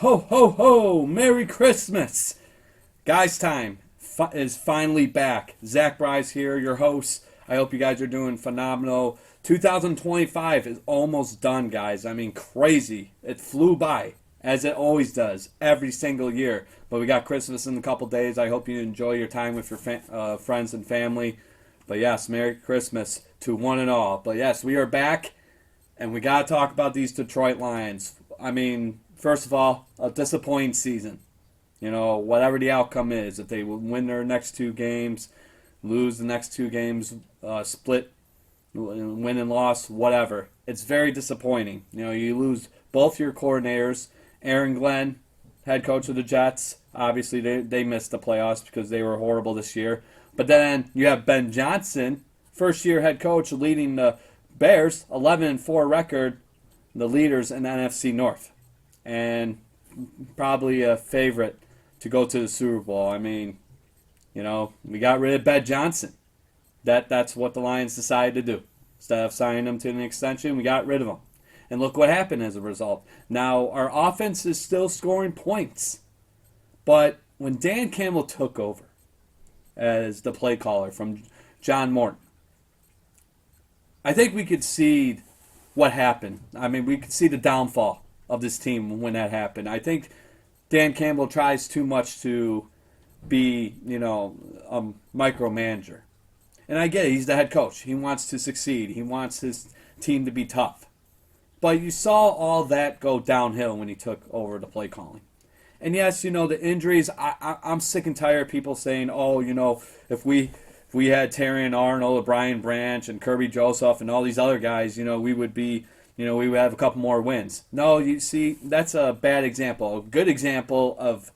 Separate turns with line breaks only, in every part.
Ho, ho, ho! Merry Christmas! Guys, time is finally back. Zach Bryce here, your host. I hope you guys are doing phenomenal. 2025 is almost done, guys. I mean, crazy. It flew by, as it always does, every single year. But we got Christmas in a couple days. I hope you enjoy your time with your friends and family. But yes, Merry Christmas to one and all. But yes, we are back, and we got to talk about these Detroit Lions. I mean, first of all, a disappointing season. You know, whatever the outcome is, if they win their next two games, lose the next two games, split, win and loss, whatever. It's very disappointing. You know, you lose both your coordinators. Aaron Glenn, head coach of the Jets, obviously they missed the playoffs because they were horrible this year. But then you have Ben Johnson, first-year head coach, leading the Bears, 11-4 record, the leaders in the NFC North, and probably a favorite to go to the Super Bowl. I mean, you know, we got rid of Ben Johnson. That's what the Lions decided to do. Instead of signing him to an extension, we got rid of him. And look what happened as a result. Now, our offense is still scoring points. But when Dan Campbell took over as the play caller from John Morton, I think we could see what happened. I mean, we could see the downfall of this team when that happened. I think Dan Campbell tries too much to be, you know, a micromanager. And I get it. He's the head coach. He wants to succeed. He wants his team to be tough. But you saw all that go downhill when he took over the play calling. And yes, you know, the injuries, I'm sick and tired of people saying, oh, you know, if we had Terrion Arnold, or Brian Branch, and Kirby Joseph, and all these other guys, you know, we would have a couple more wins. No, you see, that's a bad example. A good example of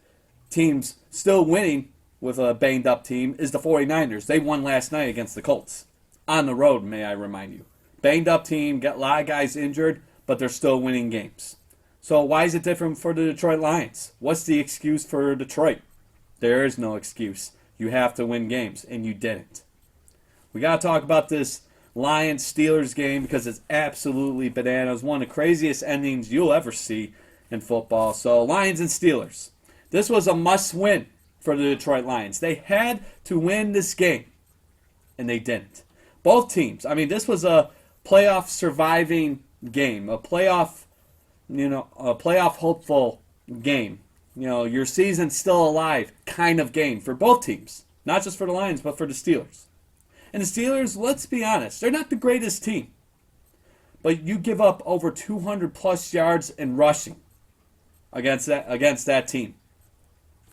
teams still winning with a banged-up team is the 49ers. They won last night against the Colts. On the road, may I remind you. Banged-up team, got a lot of guys injured, but they're still winning games. So why is it different for the Detroit Lions? What's the excuse for Detroit? There is no excuse. You have to win games, and you didn't. We got to talk about this Lions-Steelers game because it's absolutely bananas. One of the craziest endings you'll ever see in football. So Lions and Steelers. This was a must-win for the Detroit Lions. They had to win this game, and they didn't. Both teams. I mean, this was a playoff surviving game, a playoff hopeful game. You know, your season's still alive kind of game for both teams. Not just for the Lions, but for the Steelers. And the Steelers, let's be honest, they're not the greatest team. But you give up over 200 plus yards in rushing against that team,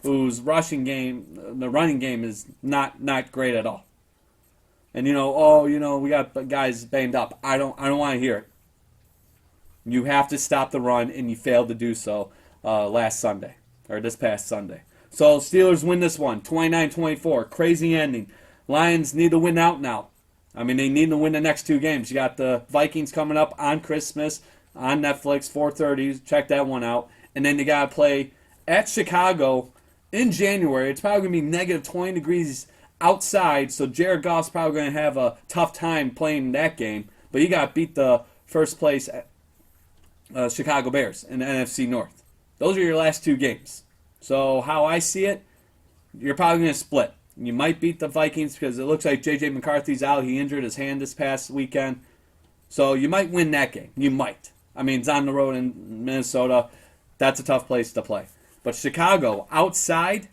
whose running game is not great at all. And we got guys banged up. I don't want to hear it. You have to stop the run, and you failed to do so this past Sunday. So Steelers win this one, 29-24. Crazy ending. Lions need to win out now. I mean, they need to win the next two games. You got the Vikings coming up on Christmas on Netflix, 4:30. Check that one out. And then you got to play at Chicago in January. It's probably going to be negative 20 degrees outside, so Jared Goff's probably going to have a tough time playing that game. But you got to beat the first place Chicago Bears in the NFC North. Those are your last two games. So how I see it, you're probably going to split. You might beat the Vikings because it looks like J.J. McCarthy's out. He injured his hand this past weekend. So you might win that game. You might. I mean, it's on the road in Minnesota. That's a tough place to play. But Chicago, outside,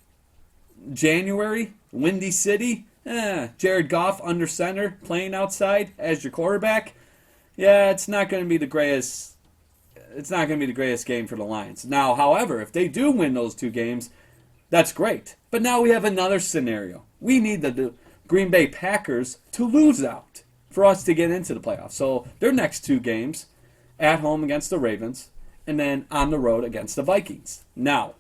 January, Windy City, Jared Goff under center, playing outside as your quarterback. Yeah, it's not going to be the greatest. It's not going to be the greatest game for the Lions. Now, however, if they do win those two games, that's great. But now we have another scenario. We need the Green Bay Packers to lose out for us to get into the playoffs. So their next two games, at home against the Ravens, and then on the road against the Vikings. Now,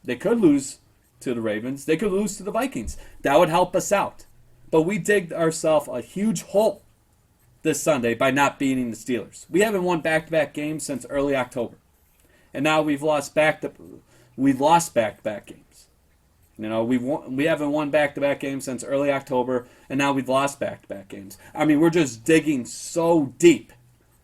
they could lose to the Ravens. They could lose to the Vikings. That would help us out. But we digged ourselves a huge hole this Sunday by not beating the Steelers. We haven't won back-to-back games since early October. And now we've lost back-to-back games. You know, we haven't won back-to-back games since early October, and now we've lost back-to-back games. I mean, we're just digging so deep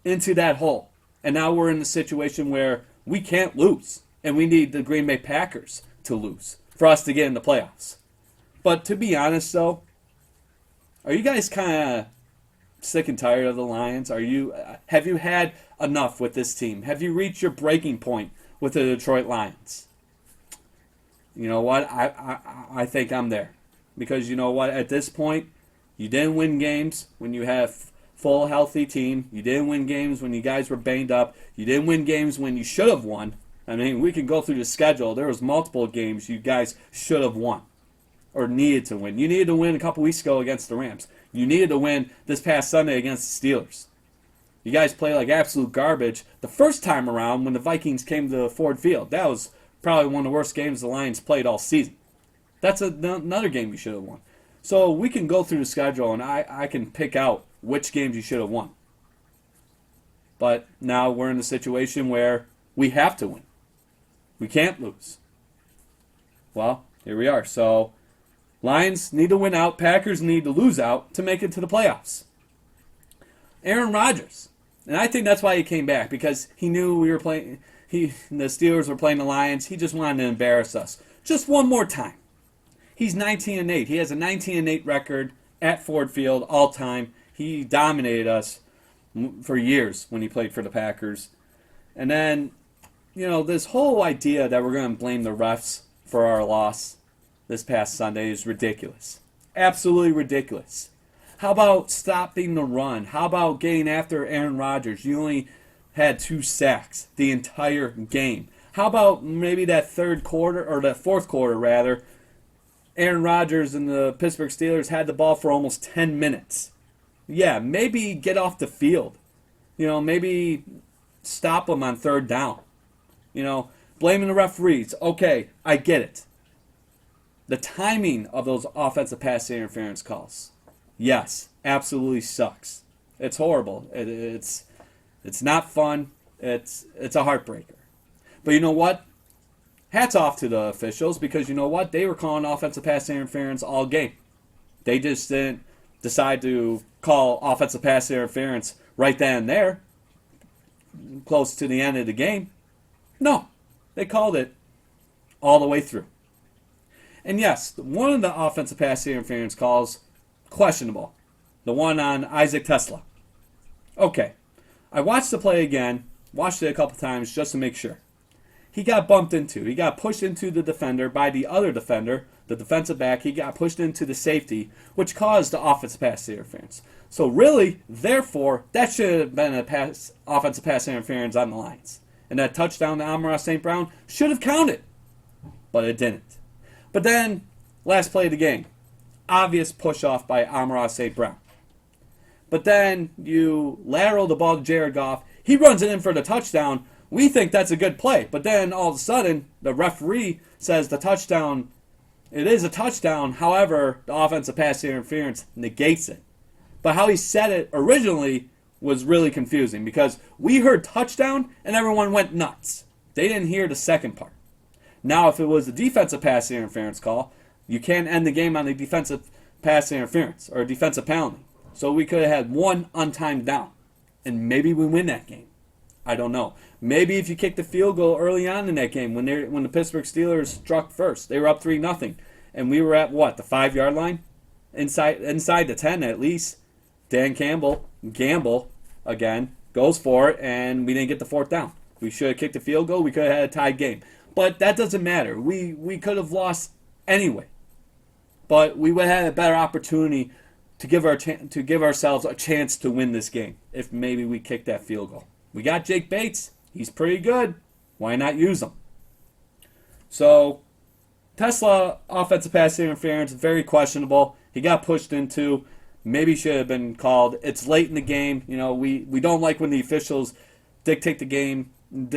into that hole. And now we're in the situation where we can't lose. and we need the Green Bay Packers to lose for us to get in the playoffs. But to be honest, though, are you guys kind of sick and tired of the Lions? Have you had enough with this team? Have you reached your breaking point with the Detroit Lions? You know what? I think I'm there. Because you know what? At this point, you didn't win games when you had a full, healthy team. You didn't win games when you guys were banged up. You didn't win games when you should have won. I mean, we can go through the schedule. There was multiple games you guys should have won or needed to win. You needed to win a couple weeks ago against the Rams. You needed to win this past Sunday against the Steelers. You guys played like absolute garbage the first time around when the Vikings came to Ford Field. That was probably one of the worst games the Lions played all season. That's another game you should have won. So we can go through the schedule, and I can pick out which games you should have won. But now we're in a situation where we have to win. We can't lose. Well, here we are. So Lions need to win out. Packers need to lose out to make it to the playoffs. Aaron Rodgers. And I think that's why he came back, because he knew we were playing. The Steelers were playing the Lions. He just wanted to embarrass us just one more time. He's 19-8. He has a 19-8 record at Ford Field all time. He dominated us for years when he played for the Packers. And then, this whole idea that we're going to blame the refs for our loss this past Sunday is ridiculous. Absolutely ridiculous. How about stopping the run? How about getting after Aaron Rodgers? You only had 2 sacks the entire game. How about maybe that fourth quarter rather, Aaron Rodgers and the Pittsburgh Steelers had the ball for almost 10 minutes. Yeah, maybe get off the field. Maybe stop them on 3rd down. Blaming the referees. Okay, I get it. The timing of those offensive pass interference calls. Yes, absolutely sucks. It's horrible. It's not fun. It's a heartbreaker. But you know what? Hats off to the officials, because you know what? They were calling offensive pass interference all game. They just didn't decide to call offensive pass interference right then and there, close to the end of the game. No, they called it all the way through. And yes, one of the offensive pass interference calls, questionable. The one on Isaac Tesla. Okay, I watched the play again, watched it a couple times just to make sure. He got bumped into. He got pushed into the defender by the other defender, the defensive back. He got pushed into the safety, which caused the offensive pass interference. So really, therefore, that should have been offensive pass interference on the Lions. And that touchdown to Amon-Ra St. Brown should have counted. But it didn't. But then, last play of the game, obvious push-off by Amon-Ra St. Brown. But then you lateral the ball to Jared Goff. He runs it in for the touchdown. We think that's a good play. But then all of a sudden, the referee says the touchdown, it is a touchdown. However, the offensive pass interference negates it. But how he said it originally was really confusing, because we heard touchdown and everyone went nuts. They didn't hear the second part. Now, if it was a defensive pass interference call, you can't end the game on the defensive pass interference or a defensive penalty. So we could have had one untimed down, and maybe we win that game. I don't know. Maybe if you kick the field goal early on in that game, when the Pittsburgh Steelers struck first, they were up 3-0, and we were at the 5-yard line, inside the 10 at least. Dan Campbell, gamble again, goes for it, and we didn't get the 4th down. We should have kicked the field goal. We could have had a tied game, but that doesn't matter. We could have lost anyway, but we would have had a better opportunity to give ourselves a chance to win this game if maybe we kicked that field goal. We got Jake Bates. He's pretty good. Why not use him? So, Tesla offensive pass interference, very questionable. He got pushed into. Maybe should have been called. It's late in the game. We don't like when the officials dictate the end of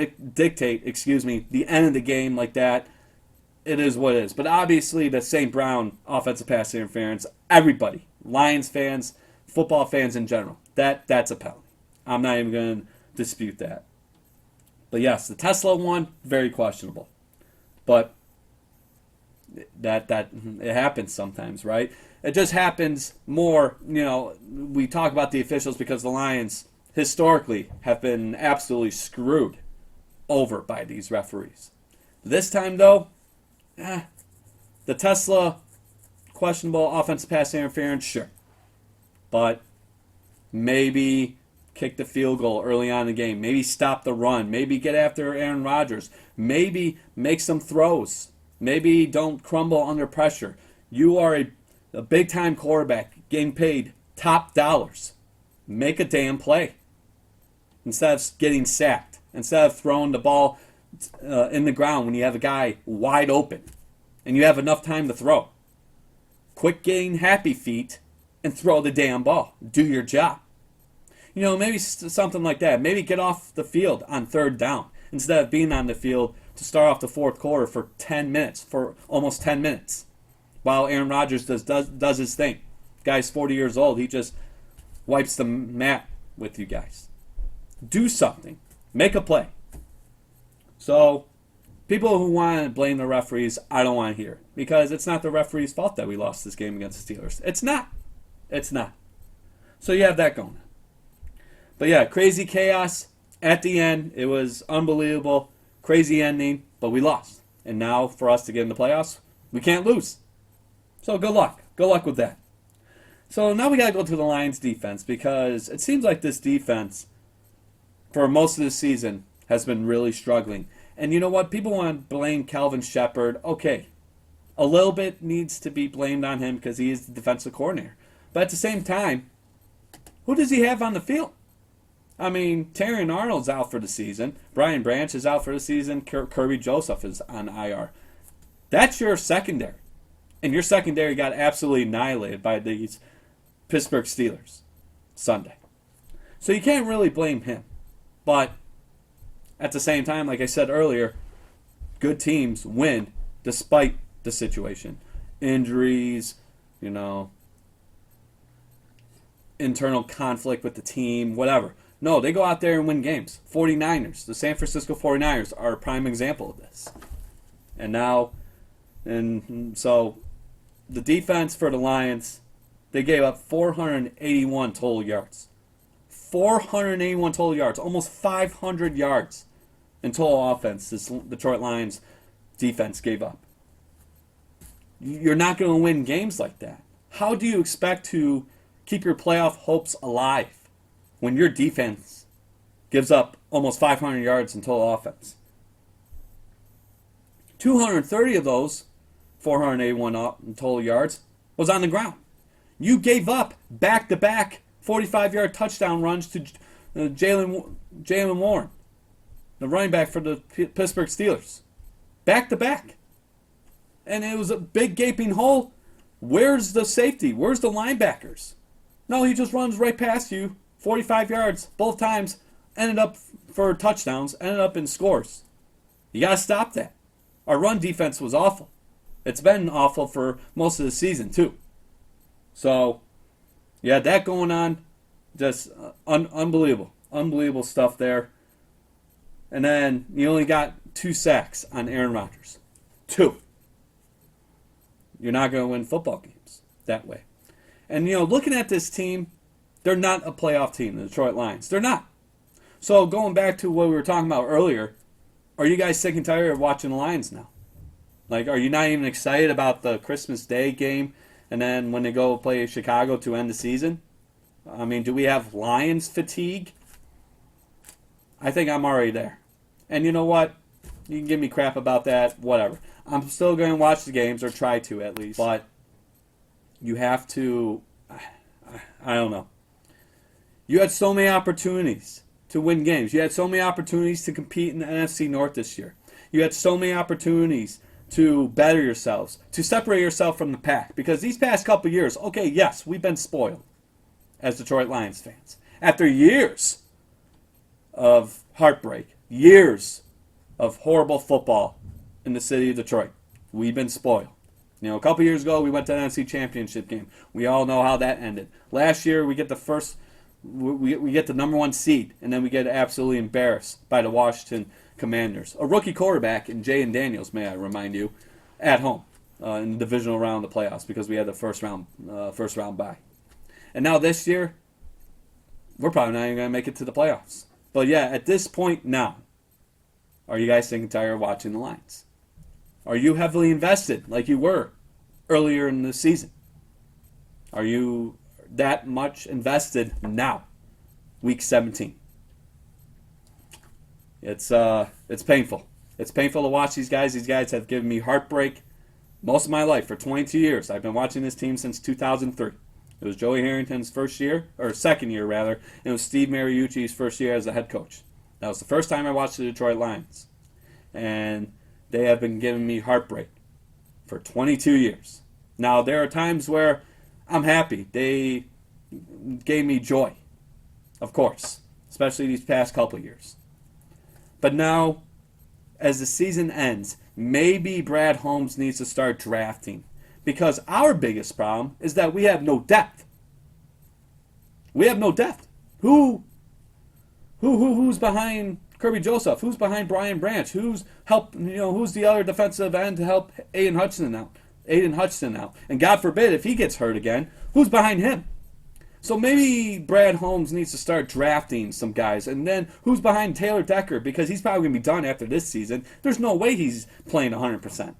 the game like that. It is what it is. But obviously, the St. Brown offensive pass interference, everybody, Lions fans, football fans in general, that's a penalty. I'm not even going to dispute that. But yes, the Tesla one, very questionable. But that it happens sometimes, right? It just happens more, we talk about the officials because the Lions historically have been absolutely screwed over by these referees. This time, though, the Tesla questionable offensive pass interference, sure. But maybe kick the field goal early on in the game. Maybe stop the run. Maybe get after Aaron Rodgers. Maybe make some throws. Maybe don't crumble under pressure. You are a big-time quarterback getting paid top dollars. Make a damn play instead of getting sacked. Instead of throwing the ball in the ground when you have a guy wide open and you have enough time to throw. Quit getting happy feet and throw the damn ball. Do your job. Maybe something like that. Maybe get off the field on third down instead of being on the field to start off the fourth quarter for 10 minutes, for almost 10 minutes, while Aaron Rodgers does his thing. Guy's 40 years old. He just wipes the mat with you guys. Do something. Make a play. So, people who want to blame the referees, I don't want to hear. Because it's not the referee's fault that we lost this game against the Steelers. It's not. It's not. So you have that going on. But yeah, crazy chaos at the end. It was unbelievable. Crazy ending. But we lost. And now for us to get in the playoffs, we can't lose. So good luck. Good luck with that. So now we got to go to the Lions defense because it seems like this defense for most of the season has been really struggling. And you know what? People want to blame Calvin Shepard. Okay. A little bit needs to be blamed on him because he is the defensive coordinator. But at the same time, who does he have on the field? I mean, Terrion Arnold's out for the season. Brian Branch is out for the season. Kirby Joseph is on IR. That's your secondary. And your secondary got absolutely annihilated by these Pittsburgh Steelers Sunday. So you can't really blame him. But at the same time, like I said earlier, good teams win despite the situation. Injuries, internal conflict with the team, whatever. No, they go out there and win games. 49ers, the San Francisco 49ers are a prime example of this. And so the defense for the Lions, they gave up 481 total yards. 481 total yards, almost 500 yards in total offense this Detroit Lions defense gave up. You're not going to win games like that. How do you expect to keep your playoff hopes alive when your defense gives up almost 500 yards in total offense? 230 of those 481 total yards was on the ground. You gave up back-to-back 45-yard touchdown runs to Jaylen Warren, the running back for the Pittsburgh Steelers. Back-to-back. And it was a big gaping hole. Where's the safety? Where's the linebackers? No, he just runs right past you, 45 yards, both times, ended up for touchdowns, ended up in scores. You got to stop that. Our run defense was awful. It's been awful for most of the season, too. So, you had that going on. Just unbelievable. Unbelievable stuff there. And then you only got 2 sacks on Aaron Rodgers. 2. You're not going to win football games that way. And, looking at this team, they're not a playoff team, the Detroit Lions. They're not. So, going back to what we were talking about earlier, are you guys sick and tired of watching the Lions now? Like, are you not even excited about the Christmas Day game and then when they go play Chicago to end the season? I mean, do we have Lions fatigue? I think I'm already there. And you know what? You can give me crap about that, whatever. I'm still going to watch the games, or try to at least. But you have to, I don't know. You had so many opportunities to win games. You had so many opportunities to compete in the NFC North this year. You had so many opportunities to better yourselves, to separate yourself from the pack. Because these past couple of years, okay, yes, we've been spoiled as Detroit Lions fans. After years of heartbreak, years of horrible football in the city of Detroit, we've been spoiled. A couple years ago, we went to the NFC Championship game. We all know how that ended. Last year, we get we get the number 1 seed, and then we get absolutely embarrassed by the Washington Commanders. A rookie quarterback in Jaden Daniels, may I remind you, at home in the divisional round of the playoffs because we had the first round bye. And now this year, we're probably not even going to make it to the playoffs. But yeah, at this point now, are you guys sick and tired of watching the Lions? Are you heavily invested like you were earlier in the season? Are you that much invested now, week 17? It's painful. It's painful to watch these guys. These guys have given me heartbreak most of my life. For 22 years, I've been watching this team since 2003. It was Joey Harrington's first year, or second year rather, and it was Steve Mariucci's first year as a head coach. That was the first time I watched the Detroit Lions. And they have been giving me heartbreak for 22 years. Now, there are times where I'm happy. They gave me joy, of course, especially these past couple of years. But now, as the season ends, maybe Brad Holmes needs to start drafting, because our biggest problem is that we have no depth. We have no depth. Who's behind Kirby Joseph? Who's behind Brian Branch? Who's the other defensive end to help Aiden Hutchinson out? And God forbid if he gets hurt again, who's behind him? So maybe Brad Holmes needs to start drafting some guys. And then who's behind Taylor Decker? Because he's probably going to be done after this season. There's no way he's playing 100%.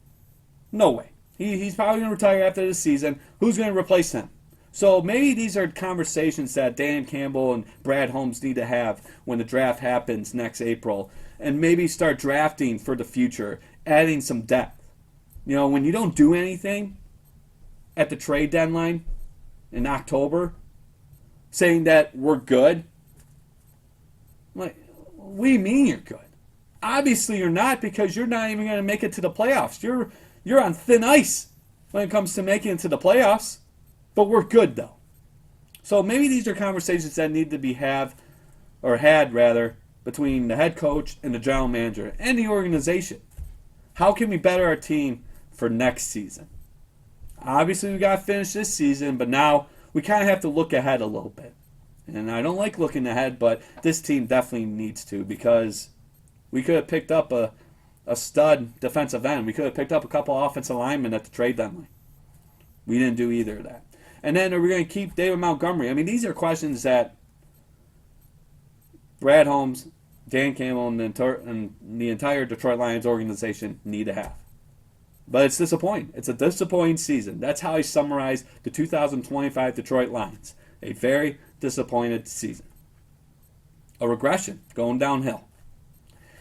No way. He's probably going to retire after this season. Who's going to replace him? So maybe these are conversations that Dan Campbell and Brad Holmes need to have when the draft happens next April. And maybe start drafting for the future, adding some depth. When you don't do anything at the trade deadline in October, saying that we're good, like, what do you mean you're good? Obviously you're not, because you're not even going to make it to the playoffs. You're on thin ice when it comes to making it to the playoffs. But we're good, though. So maybe these are conversations that need to be had between the head coach and the general manager and the organization. How can we better our team for next season? Obviously, we got to finish this season, but now we kind of have to look ahead a little bit. And I don't like looking ahead, but this team definitely needs to, because we could have picked up a stud defensive end. We could have picked up a couple offensive linemen at the trade deadline. We didn't do either of that. And then are we going to keep David Montgomery? I mean, these are questions that Brad Holmes, Dan Campbell, and the entire Detroit Lions organization need to have. But it's disappointing. It's a disappointing season. That's how I summarize the 2025 Detroit Lions. A very disappointed season. A regression, going downhill.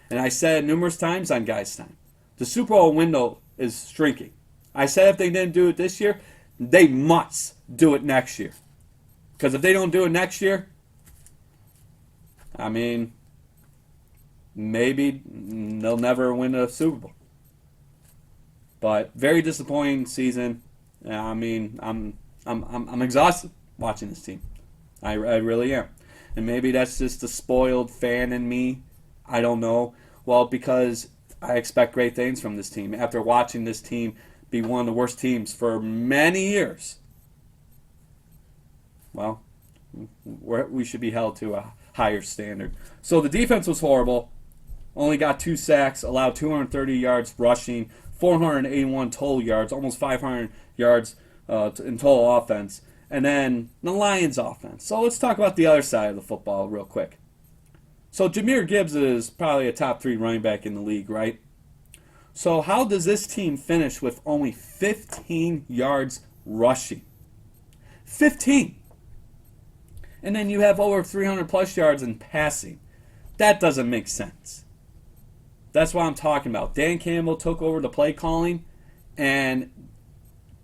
And I said numerous times on Guys Time, the Super Bowl window is shrinking. I said if they didn't do it this year, they must do it next year. Because if they don't do it next year, I mean, maybe they'll never win a Super Bowl. But very disappointing season. I mean, I'm exhausted watching this team. I really am. And maybe that's just the spoiled fan in me. I don't know. Well, because I expect great things from this team. After watching this team be one of the worst teams for many years, well, we should be held to a higher standard. So the defense was horrible. Only got 2 sacks, allowed 230 yards rushing, 481 total yards, almost 500 yards in total offense. And then the Lions offense. So let's talk about the other side of the football real quick. So Jahmyr Gibbs is probably a top 3 running back in the league, right? So how does this team finish with only 15 yards rushing? 15! And then you have over 300 plus yards in passing. That doesn't make sense. That's what I'm talking about. Dan Campbell took over the play calling and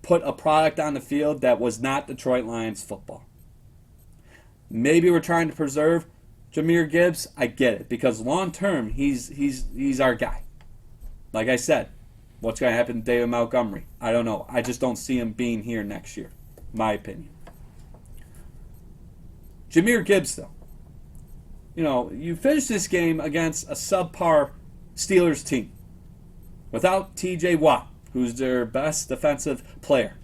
put a product on the field that was not Detroit Lions football. Maybe we're trying to preserve Jahmyr Gibbs. I get it, because long term he's our guy. Like I said, what's going to happen to David Montgomery? I don't know. I just don't see him being here next year. My opinion. Jahmyr Gibbs, though. You finish this game against a subpar Steelers team without T.J. Watt, who's their best defensive player,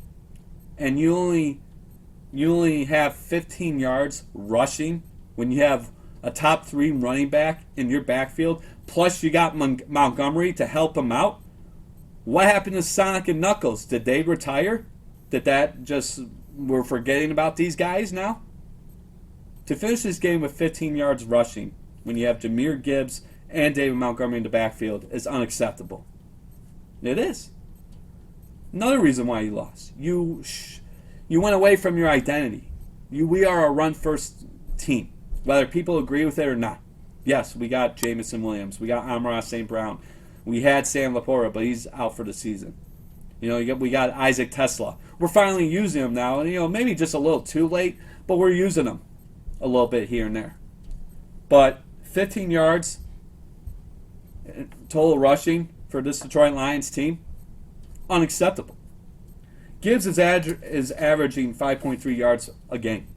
and you only have 15 yards rushing when you have a top 3 running back in your backfield, plus you got Montgomery to help him out. What happened to Sonic and Knuckles? Did they retire? We're forgetting about these guys now? To finish this game with 15 yards rushing when you have Jahmyr Gibbs and David Montgomery in the backfield is unacceptable. It is. Another reason why you lost. You went away from your identity. We are a run-first team, whether people agree with it or not. Yes, we got Jamison Williams. We got Amon-Ra St. Brown. We had Sam Laporta, but he's out for the season. We got Isaac Tesla. We're finally using him now, and maybe just a little too late, but we're using him a little bit here and there. But 15 yards total rushing for this Detroit Lions team, unacceptable. Gibbs is averaging 5.3 yards a game.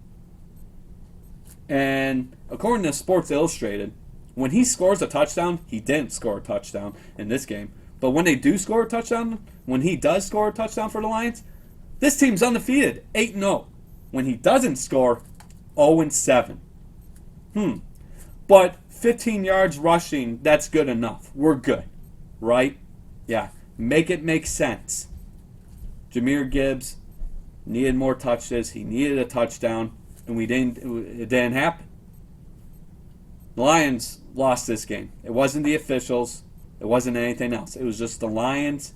And according to Sports Illustrated, when he scores a touchdown, he didn't score a touchdown in this game. But when they do score a touchdown, when he does score a touchdown for the Lions, this team's undefeated, 8-0. When he doesn't score, 0-7. But 15 yards rushing, that's good enough. We're good, right? Yeah, make it make sense. Jahmyr Gibbs needed more touches. He needed a touchdown, and it didn't happen. The Lions lost this game. It wasn't the officials. It wasn't anything else. It was just the Lions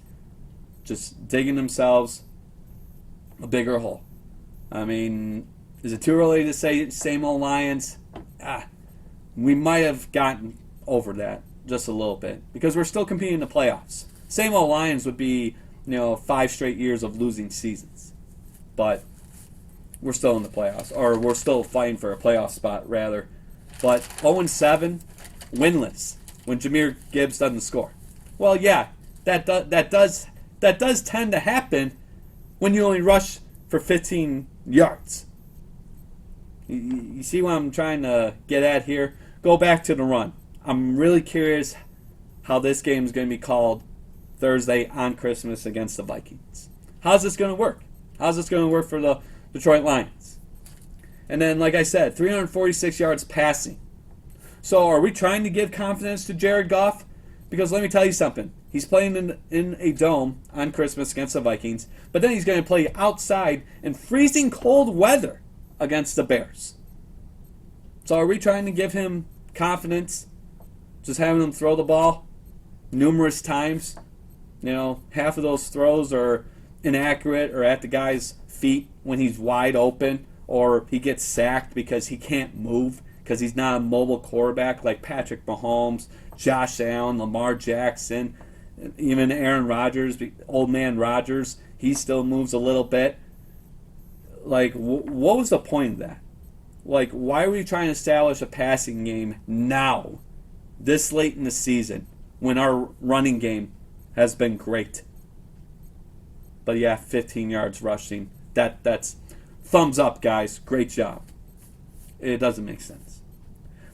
just digging themselves a bigger hole. I mean, is it too early to say same old Lions? We might have gotten over that just a little bit because we're still competing in the playoffs. Same old Lions would be, 5 straight years of losing seasons. But we're still in the playoffs, or we're still fighting for a playoff spot, rather. But 0-7, winless when Jahmyr Gibbs doesn't score. Well, yeah, that does tend to happen when you only rush for 15 yards. You see what I'm trying to get at here? Go back to the run. I'm really curious how this game is going to be called Thursday on Christmas against the Vikings. How's this going to work? How's this going to work for the Detroit Lions? And then, like I said, 346 yards passing. So are we trying to give confidence to Jared Goff? Because let me tell you something. He's playing in a dome on Christmas against the Vikings, but then he's going to play outside in freezing cold weather against the Bears. So are we trying to give him confidence? Just having him throw the ball numerous times? Half of those throws are inaccurate or at the guy's feet when he's wide open, or he gets sacked because he can't move because he's not a mobile quarterback like Patrick Mahomes, Josh Allen, Lamar Jackson, even Aaron Rodgers, old man Rodgers. He still moves a little bit. Like, what was the point of that? Like, why are we trying to establish a passing game now, this late in the season, when our running game has been great? But yeah, 15 yards rushing. That's thumbs up, guys. Great job. It doesn't make sense.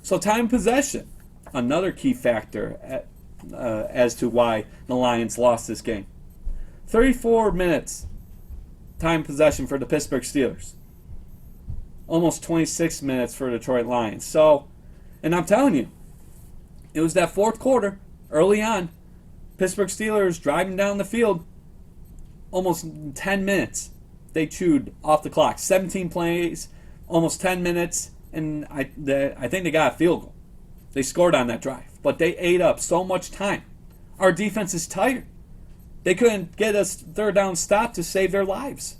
So time possession, another key factor as to why the Lions lost this game. 34 minutes time possession for the Pittsburgh Steelers. Almost 26 minutes for the Detroit Lions. So, and I'm telling you, it was that fourth quarter, early on, Pittsburgh Steelers driving down the field, almost 10 minutes. They chewed off the clock. 17 plays, almost 10 minutes, and I think they got a field goal. They scored on that drive, but they ate up so much time. Our defense is tired. They couldn't get a third down stop to save their lives.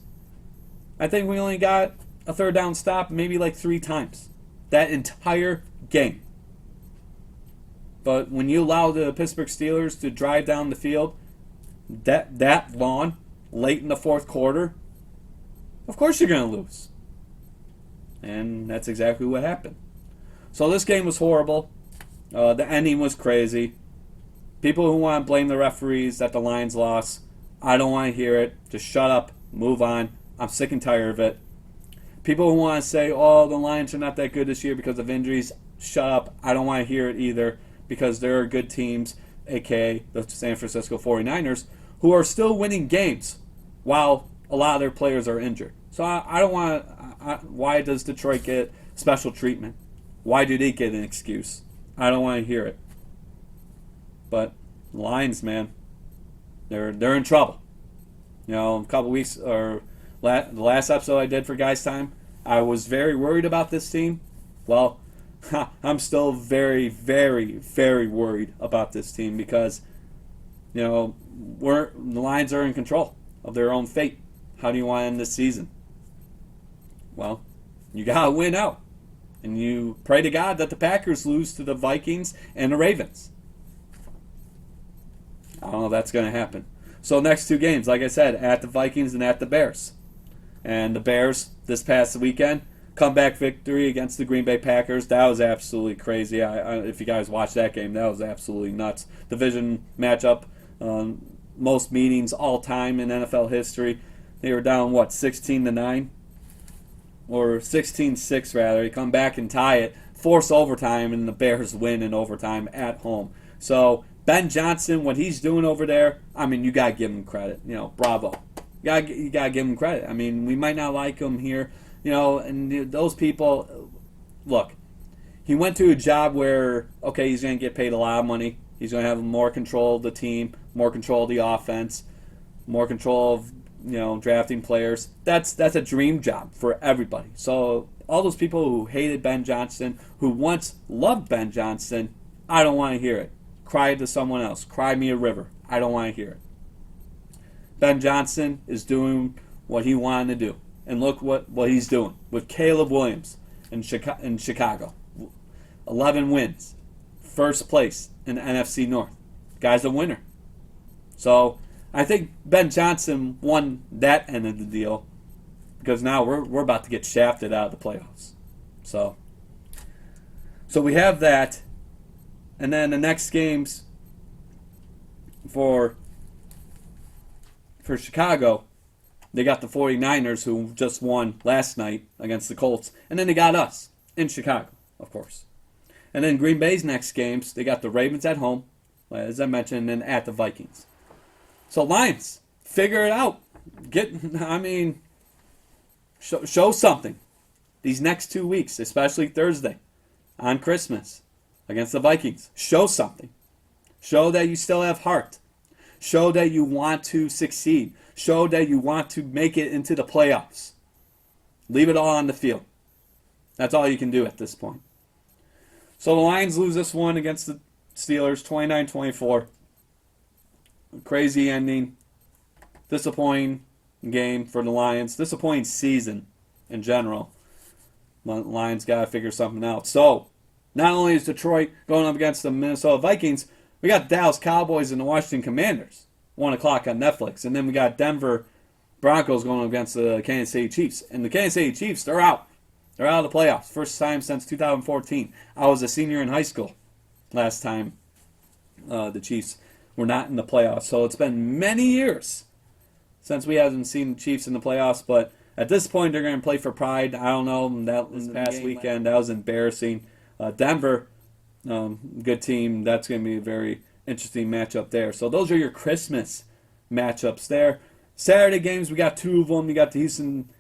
I think we only got a third down stop maybe like 3 times that entire game. But when you allow the Pittsburgh Steelers to drive down the field that long, late in the fourth quarter, of course you're going to lose. And that's exactly what happened. So this game was horrible. The ending was crazy. People who want to blame the referees that the Lions lost, I don't want to hear it. Just shut up. Move on. I'm sick and tired of it. People who want to say, oh, the Lions are not that good this year because of injuries, shut up. I don't want to hear it either because there are good teams, a.k.a. the San Francisco 49ers, who are still winning games while a lot of their players are injured. So I don't want to... Why does Detroit get special treatment? Why do they get an excuse? I don't want to hear it. But Lions, man, they're in trouble. A couple weeks, or the last episode I did for Guys Time, I was very worried about this team. Well, I'm still very, very, very worried about this team because The Lions are in control of their own fate. How do you want to end this season? Well, you got to win out. And you pray to God that the Packers lose to the Vikings and the Ravens. I don't know if that's going to happen. So next two games, like I said, at the Vikings and at the Bears. And the Bears, this past weekend, comeback victory against the Green Bay Packers. That was absolutely crazy. If you guys watched that game, that was absolutely nuts. Division matchup, most meetings all time in NFL history. They were down, 16-9? Or 16-6, rather. They come back and tie it, force overtime, and the Bears win in overtime at home. So Ben Johnson, what he's doing over there, you got to give him credit. Bravo. You got to give him credit. We might not like him here, and those people, look, he went to a job where, okay, he's going to get paid a lot of money. He's going to have more control of the team, more control of the offense, more control of, drafting players. That's a dream job for everybody. So all those people who hated Ben Johnson, who once loved Ben Johnson, I don't want to hear it. Cry to someone else. Cry me a river. I don't want to hear it. Ben Johnson is doing what he wanted to do. And look what he's doing with Caleb Williams in Chicago. 11 wins. First place in the NFC North. Guy's a winner. So I think Ben Johnson won that end of the deal because now we're about to get shafted out of the playoffs. So we have that. And then the next games for Chicago, they got the 49ers who just won last night against the Colts. And then they got us in Chicago, of course. And then Green Bay's next games, they got the Ravens at home, as I mentioned, and at the Vikings. So Lions, figure it out. Show something. These next 2 weeks, especially Thursday, on Christmas, against the Vikings. Show something. Show that you still have heart. Show that you want to succeed. Show that you want to make it into the playoffs. Leave it all on the field. That's all you can do at this point. So the Lions lose this one against the Steelers, 29-24. Crazy ending. Disappointing game for the Lions. Disappointing season in general. The Lions got to figure something out. So, not only is Detroit going up against the Minnesota Vikings, we got the Dallas Cowboys and the Washington Commanders. 1 o'clock on Netflix. And then we got Denver Broncos going up against the Kansas City Chiefs. And the Kansas City Chiefs, they're out. They're out of the playoffs. First time since 2014. I was a senior in high school last time the Chiefs were not in the playoffs. So it's been many years since we haven't seen the Chiefs in the playoffs. But at this point, they're going to play for pride. I don't know. That was past weekend. That was embarrassing. Denver, good team. That's going to be a very interesting matchup there. So those are your Christmas matchups there. Saturday games, we got two of them. You got the Houston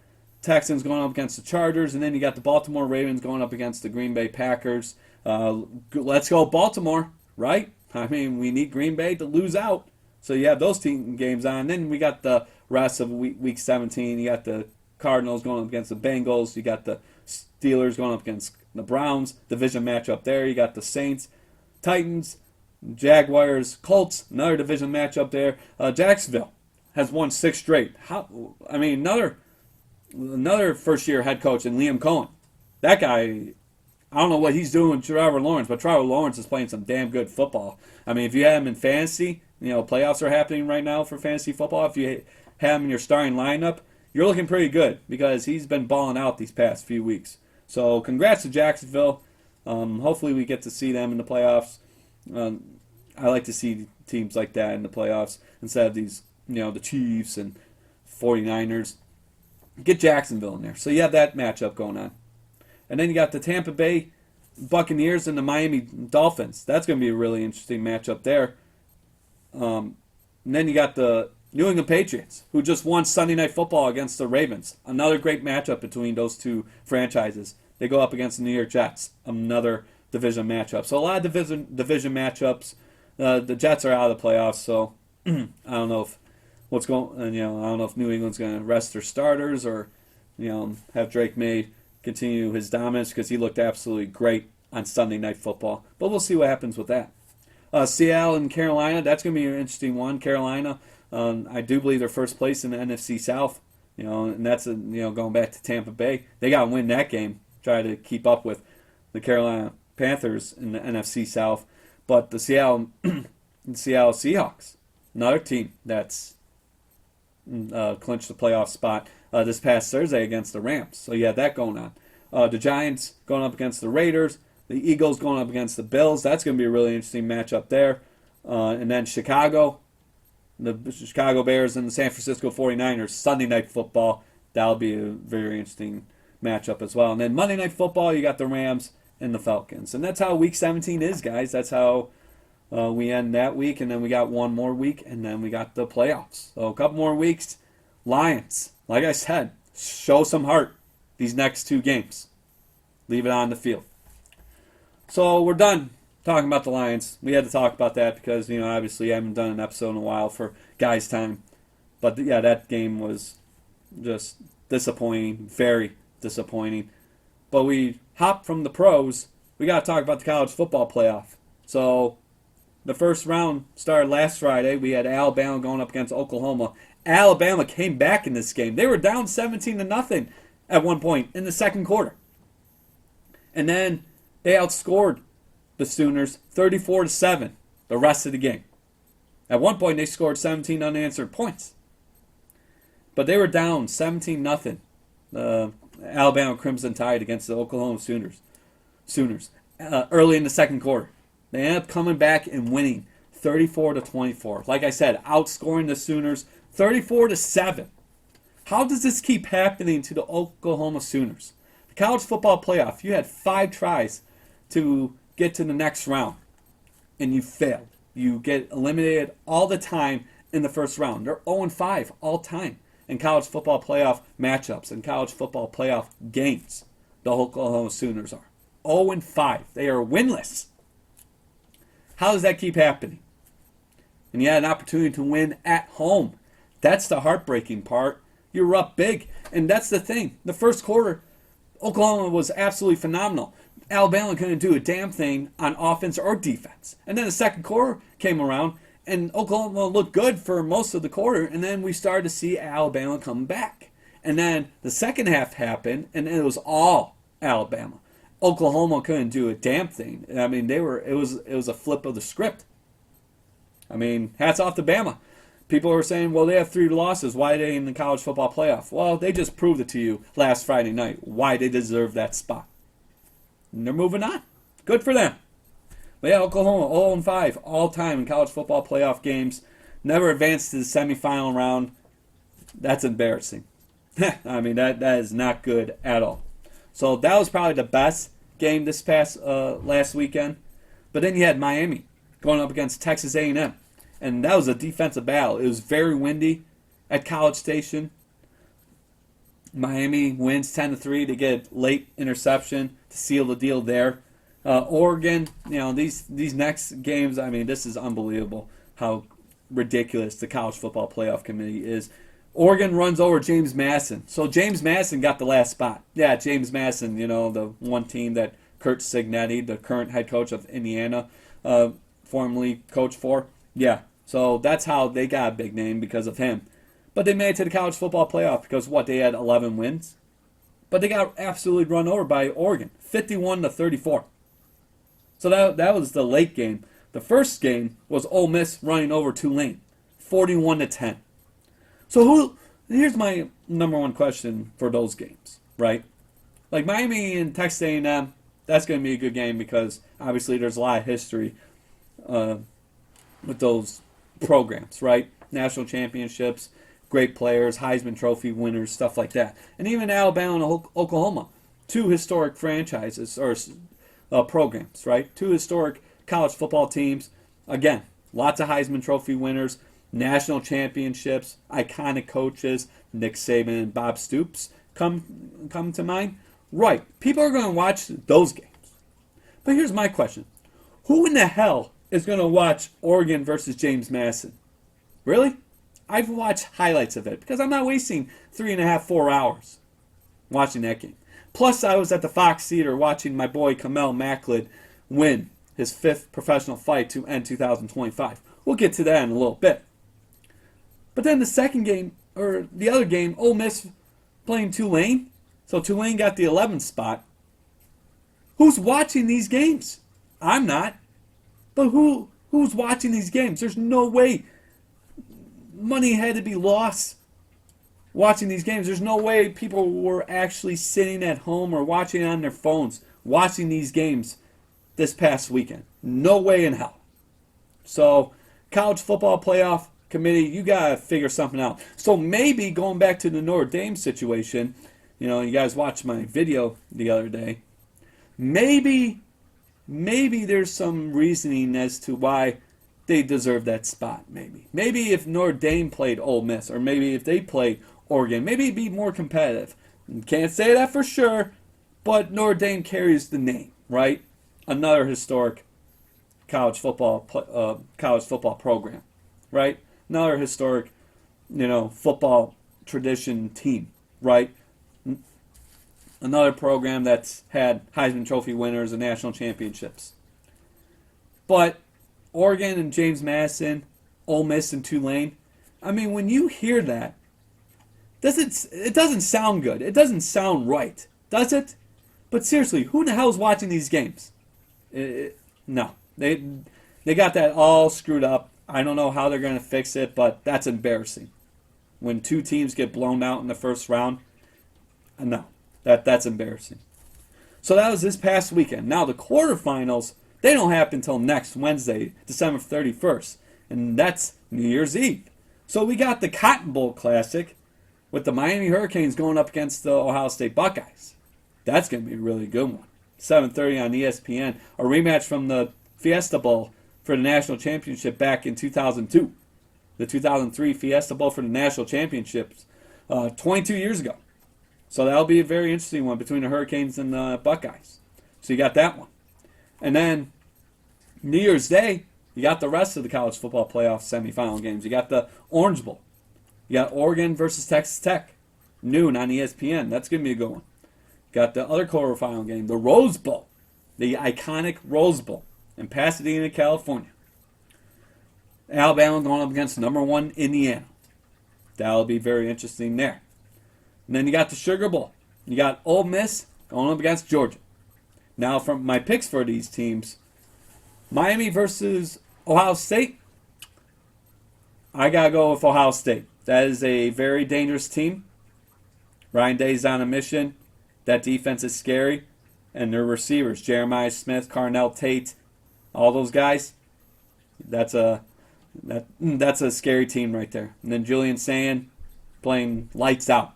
Texans going up against the Chargers, and then you got the Baltimore Ravens going up against the Green Bay Packers. Let's go Baltimore, right? We need Green Bay to lose out. So you have those team games on. Then we got the rest of week 17. You got the Cardinals going up against the Bengals. You got the Steelers going up against the Browns. Division matchup there. You got the Saints, Titans, Jaguars, Colts. Another division matchup there. Jacksonville has won 6 straight. Another first-year head coach in Liam Cohen. That guy, I don't know what he's doing with Trevor Lawrence, but Trevor Lawrence is playing some damn good football. If you have him in fantasy, playoffs are happening right now for fantasy football. If you have him in your starting lineup, you're looking pretty good because he's been balling out these past few weeks. So congrats to Jacksonville. Hopefully we get to see them in the playoffs. I like to see teams like that in the playoffs instead of these, the Chiefs and 49ers. Get Jacksonville in there. So you have that matchup going on. And then you got the Tampa Bay Buccaneers and the Miami Dolphins. That's going to be a really interesting matchup there. And then you got the New England Patriots, who just won Sunday Night Football against the Ravens. Another great matchup between those two franchises. They go up against the New York Jets. Another division matchup. So a lot of division matchups. The Jets are out of the playoffs, so I don't know if I don't know if New England's going to rest their starters or, have Drake May continue his dominance because he looked absolutely great on Sunday Night Football. But we'll see what happens with that. Seattle and Carolina, that's going to be an interesting one. Carolina, I do believe they're first place in the NFC South. And that's going back to Tampa Bay. They got to win that game, try to keep up with the Carolina Panthers in the NFC South. But the Seattle Seahawks, another team that's clinched the playoff spot this past Thursday against the Rams. So you have that going on. The Giants going up against the Raiders. The Eagles going up against the Bills. That's going to be a really interesting matchup there. And then Chicago, the Chicago Bears and the San Francisco 49ers, Sunday Night Football. That'll be a very interesting matchup as well. And then Monday Night Football, you got the Rams and the Falcons. And that's how Week 17 is, guys. That's how we end that week. And then we got one more week, and then we got the playoffs. So a couple more weeks. Lions, like I said, show some heart these next two games. Leave it on the field. So we're done talking about the Lions. We had to talk about that because, obviously I haven't done an episode in a while for Guys Time. But, yeah, that game was just disappointing, very disappointing. But we hop from the pros. We got to talk about the college football playoff. So the first round started last Friday. We had Alabama going up against Oklahoma. Alabama came back in this game. They were down 17-0 at one point in the second quarter. And then they outscored the Sooners 34-7 the rest of the game. At one point, they scored 17 unanswered points. But they were down 17-0. Alabama Crimson Tide against the Oklahoma Sooners early in the second quarter. They ended up coming back and winning 34-24. Like I said, outscoring the Sooners 34-7. How does this keep happening to the Oklahoma Sooners? The college football playoff, you had 5 tries to get to the next round, and you failed. You get eliminated all the time in the first round. They're 0-5 all time in college football playoff matchups and college football playoff games. The Oklahoma Sooners are 0-5. They are winless. How does that keep happening? And you had an opportunity to win at home. That's the heartbreaking part. You're up big, and that's the thing. The first quarter, Oklahoma was absolutely phenomenal. Alabama couldn't do a damn thing on offense or defense. And then the second quarter came around, and Oklahoma looked good for most of the quarter, and then we started to see Alabama come back. And then the second half happened, and it was all Alabama. Oklahoma couldn't do a damn thing. I mean, it was a flip of the script. I mean, hats off to Bama. People are saying, well, they have 3 losses. Why are they in the college football playoff? Well, they just proved it to you last Friday night why they deserve that spot. And they're moving on. Good for them. But yeah, Oklahoma 0-5 all time in college football playoff games. Never advanced to the semifinal round. That's embarrassing. I mean, that is not good at all. So that was probably the best game this past last weekend. But then you had Miami going up against Texas A&M. And that was a defensive battle. It was very windy at College Station. Miami wins 10-3 to get late interception to seal the deal there. Oregon, these next games, I mean, this is unbelievable how ridiculous the College Football Playoff Committee is. Oregon runs over James Madison. So James Madison got the last spot. Yeah, James Madison, the one team that Kurt Signetti, the current head coach of Indiana, formerly coached for. Yeah, so that's how they got a big name because of him. But they made it to the college football playoff because they had 11 wins. But they got absolutely run over by Oregon, 51-34. So that was the late game. The first game was Ole Miss running over Tulane, 41-10. So here's my number one question for those games, right? Like Miami and Texas A&M, that's going to be a good game because obviously there's a lot of history with those programs, right? National championships, great players, Heisman Trophy winners, stuff like that. And even Alabama and Oklahoma, 2 historic franchises or programs, right? 2 historic college football teams. Again, lots of Heisman Trophy winners, national championships, iconic coaches, Nick Saban and Bob Stoops come to mind. Right, people are going to watch those games. But here's my question. Who in the hell is going to watch Oregon versus James Madison? Really? I've watched highlights of it because I'm not wasting 3.5, 4 hours watching that game. Plus, I was at the Fox Theater watching my boy Kahmel Makled win his 5th professional fight to end 2025. We'll get to that in a little bit. But then the second game, or the other game, Ole Miss playing Tulane. So Tulane got the 11th spot. Who's watching these games? I'm not. But who's watching these games? There's no way. Money had to be lost watching these games. There's no way people were actually sitting at home or watching on their phones, watching these games this past weekend. No way in hell. So, College Football Playoff Committee, you got to figure something out. So maybe going back to the Notre Dame situation, you guys watched my video the other day. Maybe there's some reasoning as to why they deserve that spot. Maybe if Notre Dame played Ole Miss, or maybe if they played Oregon, maybe it'd be more competitive. Can't say that for sure, but Notre Dame carries the name, right? Another historic college football program, right? Another historic, football tradition team, right? Another program that's had Heisman Trophy winners and national championships. But Oregon and James Madison, Ole Miss and Tulane, when you hear that, it doesn't sound good. It doesn't sound right, does it? But seriously, who the hell is watching these games? No. They got that all screwed up. I don't know how they're going to fix it, but that's embarrassing. When two teams get blown out in the first round, no. That's embarrassing. So that was this past weekend. Now the quarterfinals, they don't happen until next Wednesday, December 31st. And that's New Year's Eve. So we got the Cotton Bowl Classic with the Miami Hurricanes going up against the Ohio State Buckeyes. That's going to be a really good one. 7:30 on ESPN. A rematch from the Fiesta Bowl for the national championship back in 2002. The 2003 Fiesta Bowl for the national championships 22 years ago. So that'll be a very interesting one between the Hurricanes and the Buckeyes. So you got that one. And then New Year's Day, you got the rest of the college football playoff semifinal games. You got the Orange Bowl. You got Oregon versus Texas Tech. Noon on ESPN. That's going to be a good one. Got the other quarterfinal game, the Rose Bowl. The iconic Rose Bowl in Pasadena, California. Alabama going up against number 1 Indiana. That'll be very interesting there. And then you got the Sugar Bowl. You got Ole Miss going up against Georgia. Now, from my picks for these teams, Miami versus Ohio State, I got to go with Ohio State. That is a very dangerous team. Ryan Day's on a mission. That defense is scary. And their receivers, Jeremiah Smith, Carnell Tate, all those guys, that's a scary team right there. And then Julian Sand playing lights out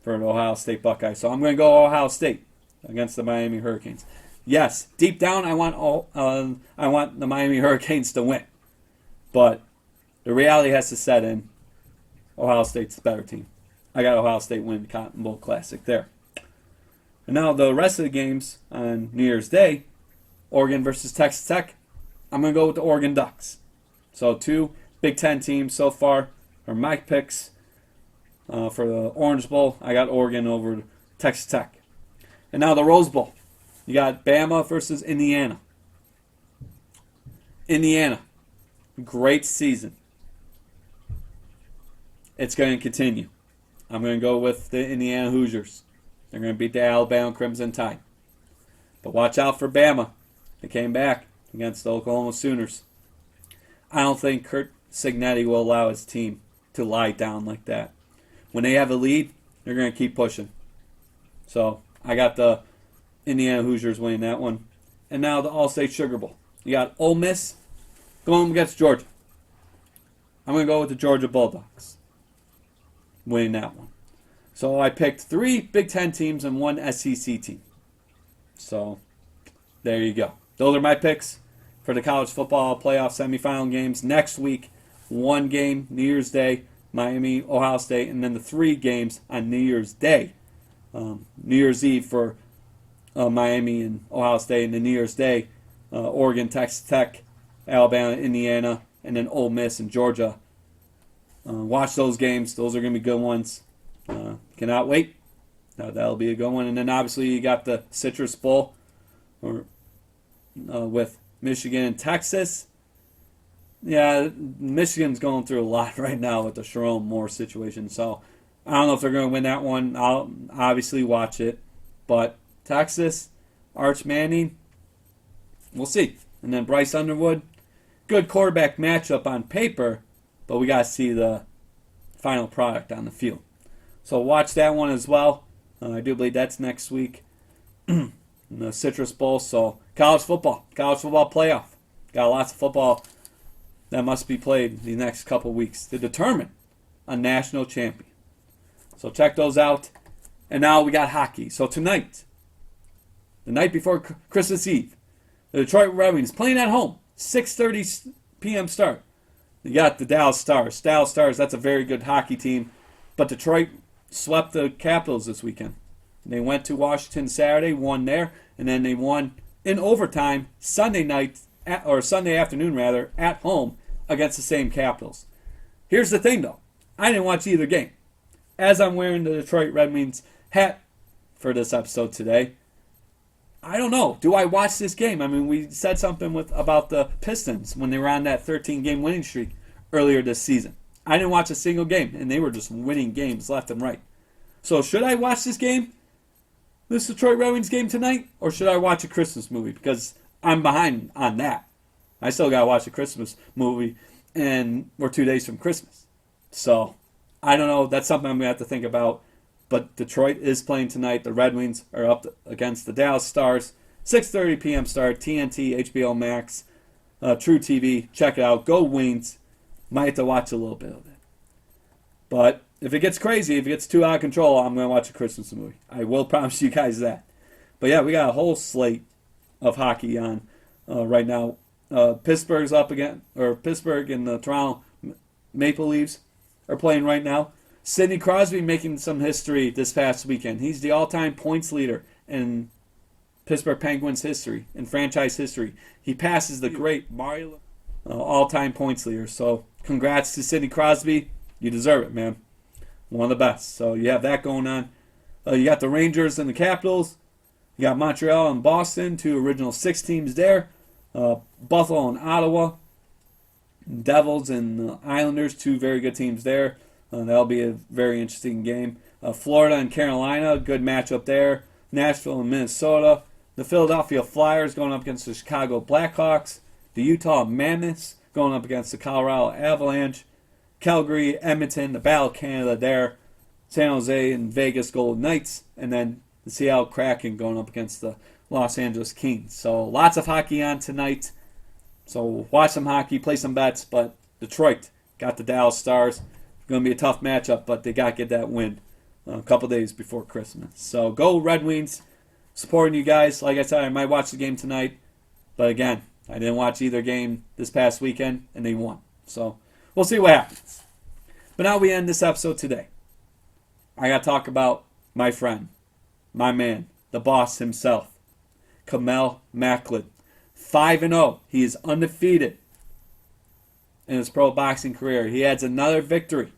for the Ohio State Buckeyes. So I'm going to go Ohio State against the Miami Hurricanes. Yes, deep down I want the Miami Hurricanes to win. But the reality has to set in. Ohio State's the better team. I got Ohio State winning the Cotton Bowl Classic there. And now the rest of the games on New Year's Day, Oregon versus Texas Tech, I'm going to go with the Oregon Ducks. So 2 Big Ten teams so far are my picks. For the Orange Bowl, I got Oregon over Texas Tech. And now the Rose Bowl. You got Bama versus Indiana. Indiana, great season. It's going to continue. I'm going to go with the Indiana Hoosiers. They're going to beat the Alabama Crimson Tide. But watch out for Bama. They came back against the Oklahoma Sooners. I don't think Kurt Cignetti will allow his team to lie down like that. When they have a lead, they're going to keep pushing. So I got the Indiana Hoosiers winning that one. And now the All-State Sugar Bowl. You got Ole Miss going against Georgia. I'm going to go with the Georgia Bulldogs winning that one. So I picked 3 Big Ten teams and 1 SEC team. So there you go. Those are my picks for the college football playoff semifinal games. Next week, 1 game, New Year's Day, Miami, Ohio State, and then the 3 games on New Year's Day. New Year's Eve for Miami and Ohio State, and then New Year's Day, Oregon, Texas Tech, Alabama, Indiana, and then Ole Miss and Georgia. Watch those games. Those are going to be good ones. Cannot wait. That'll be a good one. And then obviously you got the Citrus Bowl with Michigan and Texas. Yeah, Michigan's going through a lot right now with the Sharon Moore situation. So I don't know if they're going to win that one. I'll obviously watch it. But Texas, Arch Manning, we'll see. And then Bryce Underwood, good quarterback matchup on paper, but we got to see the final product on the field. So watch that one as well. I do believe that's next week. In the Citrus Bowl. So college football playoff. Got lots of football that must be played the next couple weeks to determine a national champion. So check those out. And now we got hockey. So tonight, the night before Christmas Eve, the Detroit Red Wings playing at home, 6:30 p.m. start. You got the Dallas Stars. Dallas Stars, that's a very good hockey team. But Detroit swept the Capitals this weekend. They went to Washington Saturday, won there, and then they won in overtime Sunday afternoon at home against the same Capitals. Here's the thing though, I didn't watch either game. As I'm wearing the Detroit Red Wings hat for this episode today, I don't know. Do I watch this game? I mean, we said something about the Pistons when they were on that 13-game winning streak earlier this season. I didn't watch a single game, and they were just winning games left and right. So should I watch this game? This Detroit Red Wings game tonight? Or should I watch a Christmas movie? Because I'm behind on that. I still got to watch a Christmas movie, and we're 2 days from Christmas. So, I don't know. That's something I'm going to have to think about. But Detroit is playing tonight. The Red Wings are up against the Dallas Stars. 6:30 p.m. start. TNT, HBO Max, True TV. Check it out. Go Wings. Might have to watch a little bit of it. But if it gets crazy, if it gets too out of control, I'm going to watch a Christmas movie. I will promise you guys that. But yeah, we got a whole slate of hockey on right now. Pittsburgh and the Toronto Maple Leafs are playing right now. Sidney Crosby making some history this past weekend. He's the all-time points leader in Pittsburgh Penguins history, in franchise history. He passes the great Mario, all-time points leader. So congrats to Sidney Crosby. You deserve it, man. One of the best. So you have that going on. You got the Rangers and the Capitals. You got Montreal and Boston, two original 6 teams there. Buffalo and Ottawa. Devils and the Islanders, 2 very good teams there. That'll be a very interesting game. Florida and Carolina, good matchup there. Nashville and Minnesota. The Philadelphia Flyers going up against the Chicago Blackhawks. The Utah Mammoths going up against the Colorado Avalanche. Calgary, Edmonton, the Battle of Canada there. San Jose and Vegas Golden Knights. And then the Seattle Kraken going up against the Los Angeles Kings. So lots of hockey on tonight. So watch some hockey, play some bets. But Detroit got the Dallas Stars. Going to be a tough matchup, but they got to get that win a couple days before Christmas. So go Red Wings. Supporting you guys. Like I said, I might watch the game tonight. But again, I didn't watch either game this past weekend, and they won. So we'll see what happens. But now we end this episode today. I got to talk about my friend, my man, the boss himself, Kahmel Makled. 5-0. He is undefeated in his pro boxing career. He adds another victory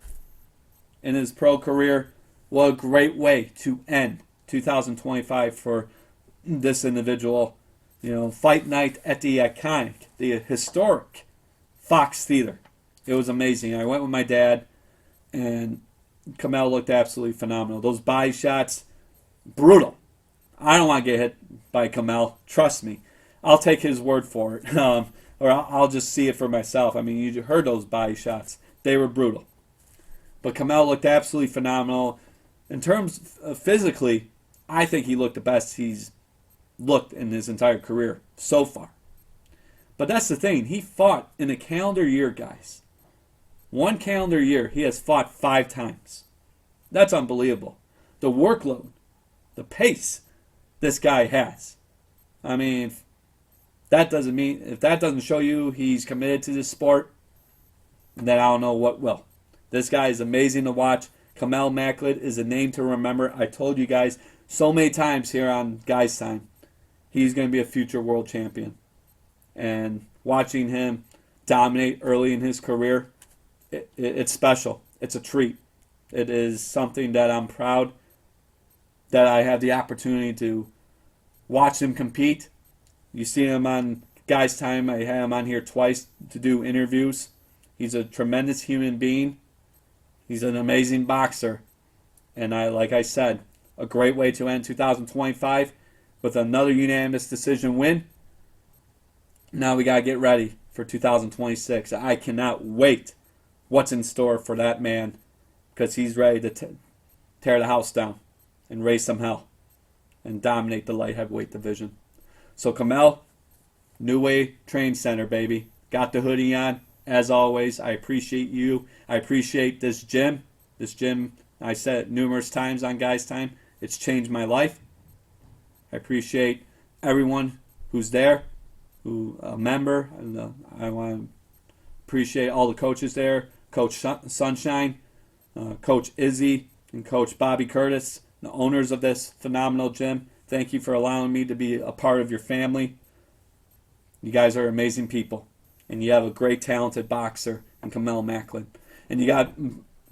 in his pro career. What a great way to end 2025 for this individual. You know, fight night at the iconic, the historic Fox Theater. It was amazing. I went with my dad, and Kahmel looked absolutely phenomenal. Those body shots, brutal. I don't want to get hit by Kahmel. Trust me. I'll take his word for it. Or I'll just see it for myself. I mean, you heard those body shots. They were brutal. But Kahmel looked absolutely phenomenal. In terms of physically, I think he looked the best he's looked in his entire career so far. But that's the thing. He fought in a calendar year, guys. One calendar year, he has fought 5 times. That's unbelievable. The workload, the pace this guy has. I mean, if that doesn't show you he's committed to this sport, then I don't know what will. This guy is amazing to watch. Kahmel Makled is a name to remember. I told you guys so many times here on Guys Time, he's going to be a future world champion. And watching him dominate early in his career, it's special. It's a treat. It is something that I'm proud that I have the opportunity to watch him compete. You see him on Guys Time, I had him on here twice to do interviews. He's a tremendous human being. He's an amazing boxer. And like I said, a great way to end 2025 with another unanimous decision win. Now we got to get ready for 2026. I cannot wait what's in store for that man, because he's ready to tear the house down and raise some hell and dominate the light heavyweight division. So Kahmel, New Way Training Center, baby. Got the hoodie on. As always, I appreciate you. I appreciate this gym. This gym, I said it numerous times on Guys Time, it's changed my life. I appreciate everyone who's there, who a member. And I want to appreciate all the coaches there. Coach Sunshine, Coach Izzy, and Coach Bobby Curtis, the owners of this phenomenal gym. Thank you for allowing me to be a part of your family. You guys are amazing people. And you have a great, talented boxer in Kahmel Makled. And you got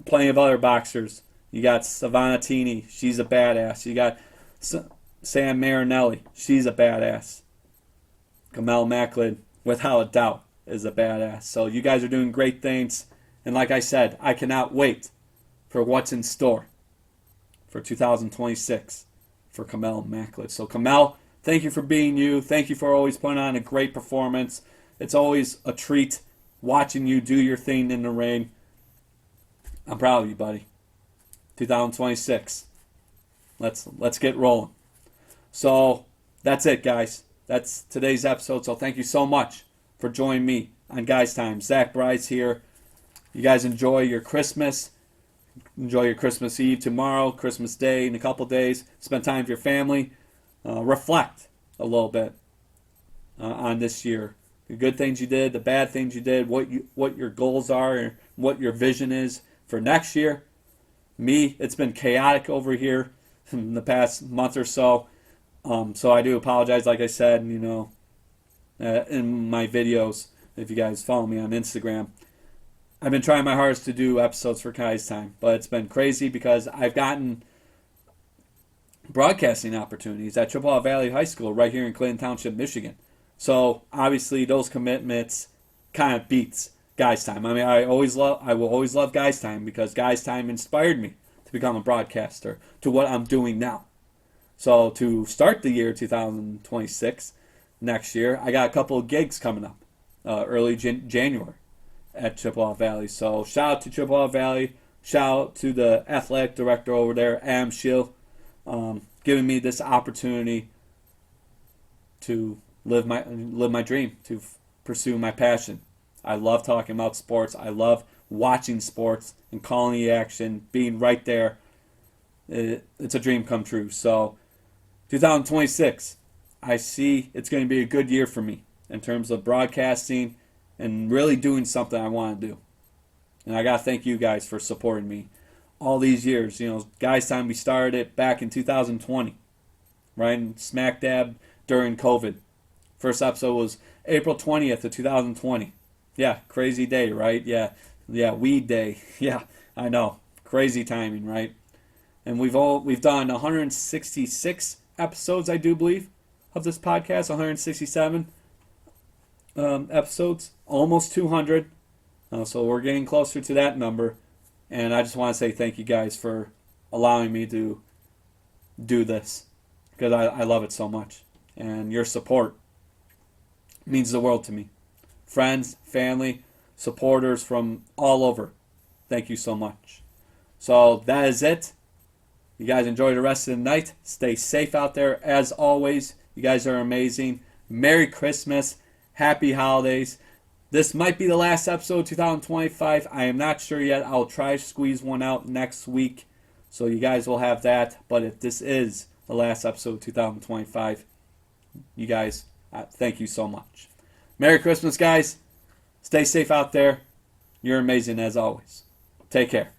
plenty of other boxers. You got Savannah Teeny. She's a badass. You got Sam Marinelli. She's a badass. Kahmel Makled, without a doubt, is a badass. So you guys are doing great things. And like I said, I cannot wait for what's in store for 2026 for Kahmel Makled. So Kahmel, thank you for being you. Thank you for always putting on a great performance. It's always a treat watching you do your thing in the ring. I'm proud of you, buddy. 2026. Let's get rolling. So that's it, guys. That's today's episode. So thank you so much for joining me on Guys Time. Zach Bryce here. You guys enjoy your Christmas. Enjoy your Christmas Eve tomorrow, Christmas Day in a couple days. Spend time with your family. Reflect a little bit on this year. The good things you did, the bad things you did, what your goals are, and what your vision is for next year. Me, it's been chaotic over here in the past month or so. So I do apologize, like I said, in my videos, if you guys follow me on Instagram. I've been trying my hardest to do episodes for Guys Time, but it's been crazy because I've gotten broadcasting opportunities at Chippewa Valley High School right here in Clinton Township, Michigan. So obviously those commitments kind of beats Guys Time. I mean, I will always love Guys Time because Guys Time inspired me to become a broadcaster to what I'm doing now. So to start the year 2026, next year, I got a couple of gigs coming up early January at Chippewa Valley. So shout out to Chippewa Valley. Shout out to the athletic director over there, Adam Schill, giving me this opportunity to live my dream, to pursue my passion. I love talking about sports. I love watching sports and calling the action, being right there. It's a dream come true. So 2026, I see it's going to be a good year for me in terms of broadcasting and really doing something I want to do. And I got to thank you guys for supporting me all these years. Guys Time, we started it back in 2020, right? Smack dab during COVID. First episode was April 20th of 2020. Yeah, crazy day, right? Yeah, weed day. Yeah, I know. Crazy timing, right? And we've done 166 episodes, I do believe, of this podcast. 167 episodes, almost 200. So we're getting closer to that number. And I just want to say thank you guys for allowing me to do this, because I love it so much. And your support means the world to me. Friends, family, supporters from all over. Thank you so much. So that is it. You guys enjoy the rest of the night. Stay safe out there as always. You guys are amazing. Merry Christmas. Happy holidays. This might be the last episode of 2025. I am not sure yet. I'll try to squeeze one out next week, so you guys will have that. But if this is the last episode of 2025, you guys, thank you so much. Merry Christmas, guys. Stay safe out there. You're amazing as always. Take care.